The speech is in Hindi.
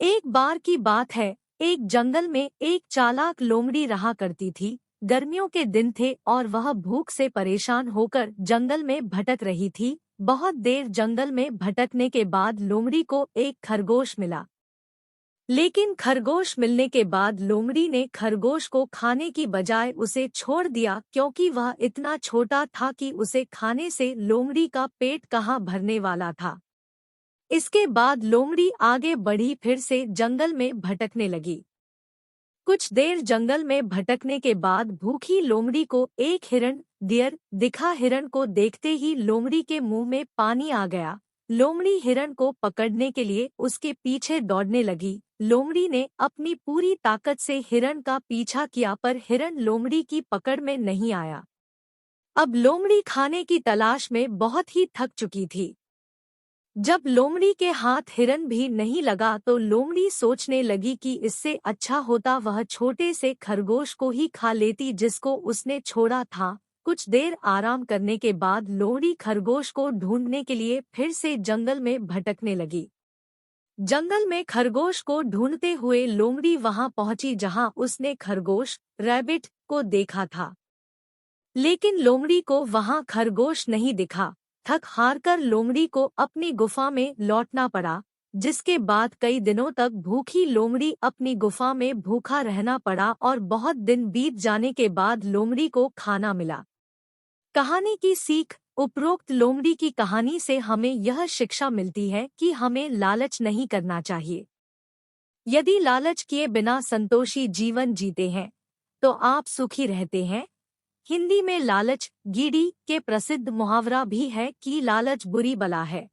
एक बार की बात है, एक जंगल में एक चालाक लोमड़ी रहा करती थी। गर्मियों के दिन थे और वह भूख से परेशान होकर जंगल में भटक रही थी। बहुत देर जंगल में भटकने के बाद लोमड़ी को एक खरगोश मिला। लेकिन खरगोश मिलने के बाद लोमड़ी ने खरगोश को खाने की बजाय उसे छोड़ दिया, क्योंकि वह इतना छोटा था कि उसे खाने से लोमड़ी का पेट कहाँ भरने वाला था। इसके बाद लोमड़ी आगे बढ़ी, फिर से जंगल में भटकने लगी। कुछ देर जंगल में भटकने के बाद भूखी लोमड़ी को एक हिरण डियर दिखा। हिरण को देखते ही लोमड़ी के मुंह में पानी आ गया। लोमड़ी हिरण को पकड़ने के लिए उसके पीछे दौड़ने लगी। लोमड़ी ने अपनी पूरी ताकत से हिरण का पीछा किया, पर हिरण लोमड़ी की पकड़ में नहीं आया। अब लोमड़ी खाने की तलाश में बहुत ही थक चुकी थी। जब लोमड़ी के हाथ हिरन भी नहीं लगा तो लोमड़ी सोचने लगी कि इससे अच्छा होता वह छोटे से खरगोश को ही खा लेती जिसको उसने छोड़ा था। कुछ देर आराम करने के बाद लोमड़ी खरगोश को ढूंढने के लिए फिर से जंगल में भटकने लगी। जंगल में खरगोश को ढूंढते हुए लोमड़ी वहां पहुंची जहां उसने खरगोश रैबिट को देखा था। लेकिन लोमड़ी को वहां खरगोश नहीं दिखा। थक हारकर लोमड़ी को अपनी गुफा में लौटना पड़ा, जिसके बाद कई दिनों तक भूखी लोमड़ी अपनी गुफा में भूखा रहना पड़ा और बहुत दिन बीत जाने के बाद लोमड़ी को खाना मिला। कहानी की सीख। उपरोक्त लोमड़ी की कहानी से हमें यह शिक्षा मिलती है कि हमें लालच नहीं करना चाहिए। यदि लालच किए बिना संतोषी जीवन जीते हैं तो आप सुखी रहते हैं। हिंदी में लालच गीडी के प्रसिद्ध मुहावरा भी है कि लालच बुरी बला है।